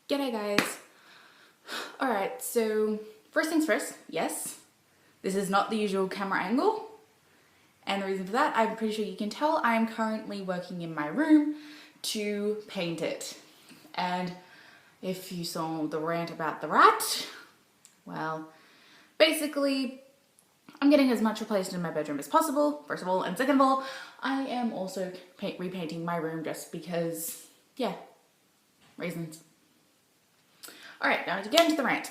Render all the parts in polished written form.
G'day guys. Alright, so first things first, yes, this is not the usual camera angle. And the reason for that, I'm pretty sure you can tell, I am currently working in my room to paint it. And if you saw the rant about the rat, well, basically, I'm getting as much replaced in my bedroom as possible, first of all, and second of all, I am also repainting my room just because, yeah, reasons. Alright, now to get into the rant.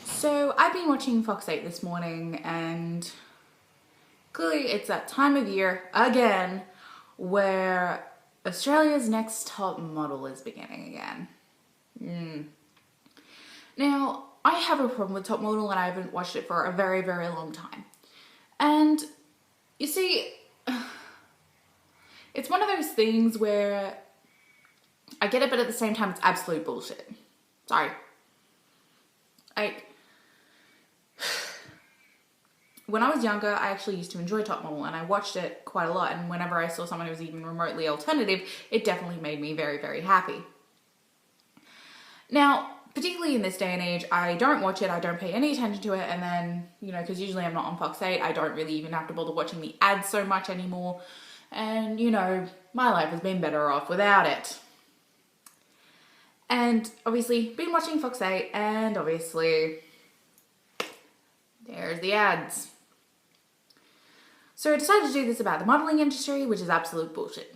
So I've been watching Fox 8 this morning and clearly it's that time of year again where Australia's Next Top Model is beginning again. Now, I have a problem with Top Model and I haven't watched it for a very, very long time. And you see, it's one of those things where I get it, but at the same time it's absolute bullshit. Sorry. When I was younger, I actually used to enjoy Top Model and I watched it quite a lot, and whenever I saw someone who was even remotely alternative, it definitely made me very, very happy. Now, particularly in this day and age, I don't watch it, I don't pay any attention to it, and then, you know, because usually I'm not on Fox 8, I don't really even have to bother watching the ads so much anymore, and, you know, my life has been better off without it. And obviously, been watching Fox 8, and obviously, there's the ads. So I decided to do this about the modelling industry, which is absolute bullshit.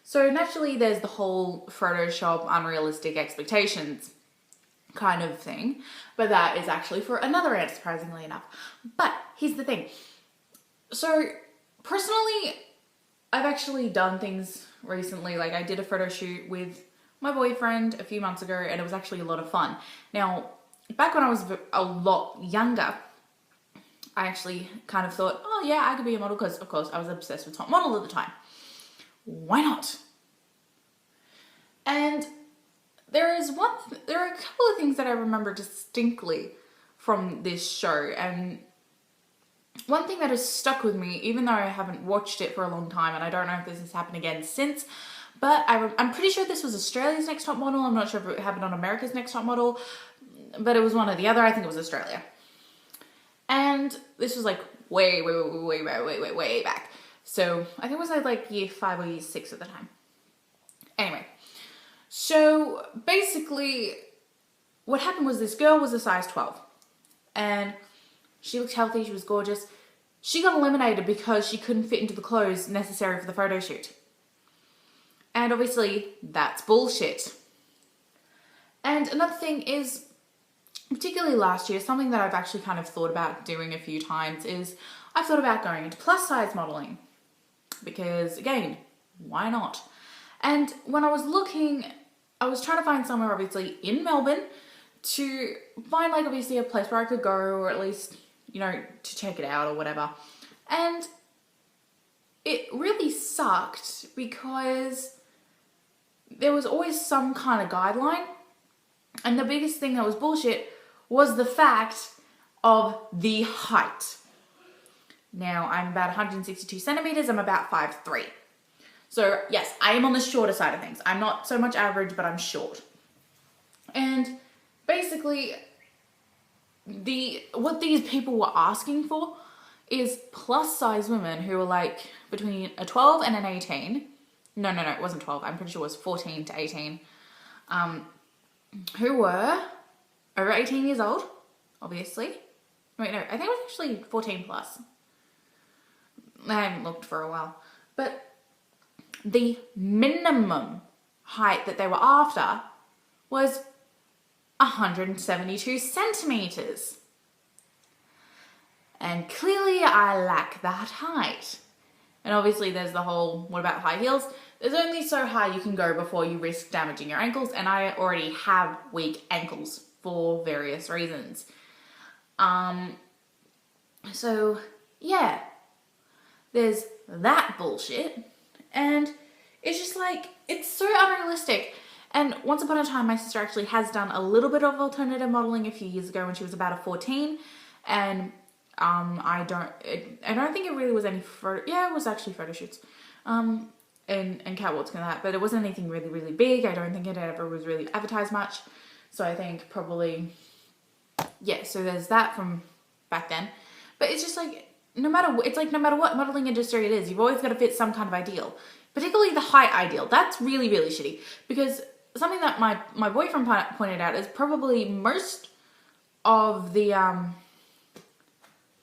So naturally, there's the whole Photoshop unrealistic expectations kind of thing, but that is actually for another rant, surprisingly enough. But here's the thing. So personally, I've actually done things recently, like I did a photo shoot with my boyfriend a few months ago and it was actually a lot of fun. Now, back when I was a lot younger, I actually kind of thought, oh yeah, I could be a model because of course I was obsessed with Top Model at the time. Why not? And there are a couple of things that I remember distinctly from this show, and one thing that has stuck with me, even though I haven't watched it for a long time, and I don't know if this has happened again since, but I'm pretty sure this was Australia's Next Top Model. I'm not sure if it happened on America's Next Top Model, but it was one or the other. I think it was Australia. And this was like way back. So I think it was like year 5 or year 6 at the time. Anyway, so basically what happened was this girl was a size 12 and she looked healthy, she was gorgeous. She got eliminated because she couldn't fit into the clothes necessary for the photo shoot. And obviously that's bullshit. And another thing is, particularly last year, something that I've actually kind of thought about doing a few times is I've thought about going into plus size modeling because again, why not? And when I was looking, I was trying to find somewhere obviously in Melbourne to find like obviously a place where I could go, or at least, you know, to check it out or whatever. And it really sucked because there was always some kind of guideline, and the biggest thing that was bullshit was the fact of the height. Now, I'm about 162 centimeters, I'm about 5'3". So yes, I am on the shorter side of things. I'm not so much average, but I'm short. And basically, what these people were asking for is plus size women who were like between a 12 and an 18. No, it wasn't 12. I'm pretty sure it was 14 to 18. Who were over 18 years old, obviously. Wait, no, I think it was actually 14 plus. I haven't looked for a while. But the minimum height that they were after was 172 centimeters. And clearly I lack that height. And obviously there's the whole, what about high heels? There's only so high you can go before you risk damaging your ankles, and I already have weak ankles for various reasons. So yeah, there's that bullshit, and it's just like, it's so unrealistic. And once upon a time, my sister actually has done a little bit of alternative modeling a few years ago when she was about a 14, and I don't think it really was any photo, yeah, it was actually photo shoots. and catwalks and that, but it wasn't anything really, really big. I don't think it ever was really advertised much. So I think probably, yeah, so there's that from back then. But it's just like, no matter what modeling industry it is, you've always got to fit some kind of ideal. Particularly the height ideal. That's really, really shitty. Because something that my boyfriend pointed out is probably most of the,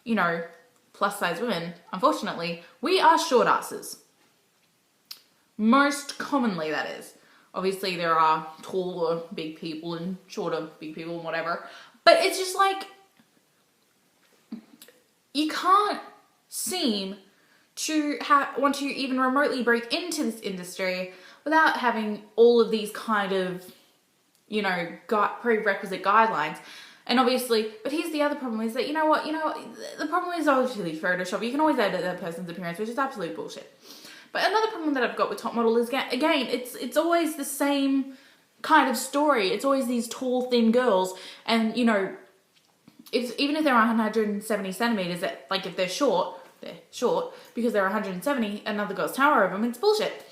you know, plus size women, unfortunately, we are short asses. Most commonly, that is. Obviously, there are taller big people and shorter big people and whatever. But it's just like, you can't seem to want to even remotely break into this industry without having all of these kind of, you know, prerequisite guidelines. And obviously, but here's the other problem is that, the problem is obviously Photoshop. You can always edit that person's appearance, which is absolute bullshit. But another problem that I've got with top model is, again, it's always the same kind of story. It's always these tall, thin girls, and, you know, even if they're 170 centimeters, that, like, if they're short because they're 170, another girl's tower over them. It's bullshit.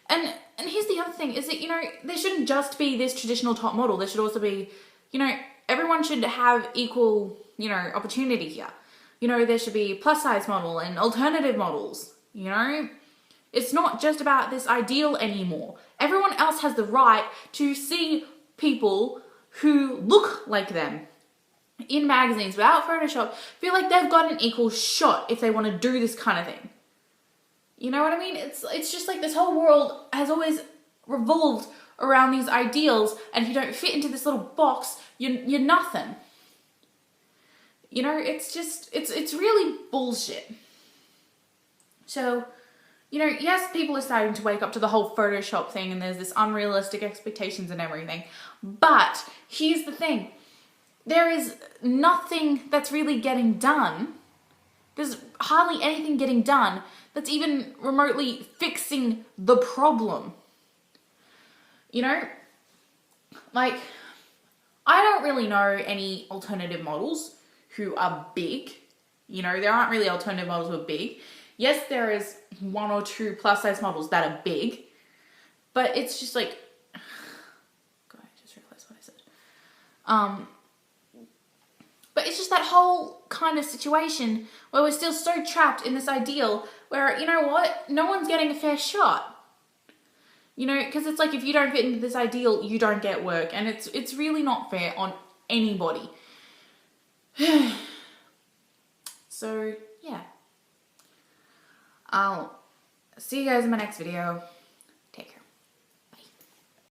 And here's the other thing is that, you know, there shouldn't just be this traditional top model. There should also be, you know, everyone should have equal, you know, opportunity here. You know, there should be plus size model and alternative models, you know. It's not just about this ideal anymore. Everyone else has the right to see people who look like them in magazines without Photoshop, feel like they've got an equal shot if they want to do this kind of thing. You know what I mean? It's just like this whole world has always revolved around these ideals, and if you don't fit into this little box, you're nothing. You know, it's just, it's really bullshit. So, you know, yes, people are starting to wake up to the whole Photoshop thing, and there's this unrealistic expectations and everything. But here's the thing. There is nothing that's really getting done. There's hardly anything getting done that's even remotely fixing the problem. You know, like, I don't really know any alternative models who are big. You know, there aren't really alternative models who are big. Yes, there is one or two plus size models that are big, but it's just like, God, I just realized what I said. But it's just that whole kind of situation where we're still so trapped in this ideal where, you know what, no one's getting a fair shot. You know, because it's like, if you don't fit into this ideal, you don't get work. And it's really not fair on anybody. So, yeah. I'll see you guys in my next video.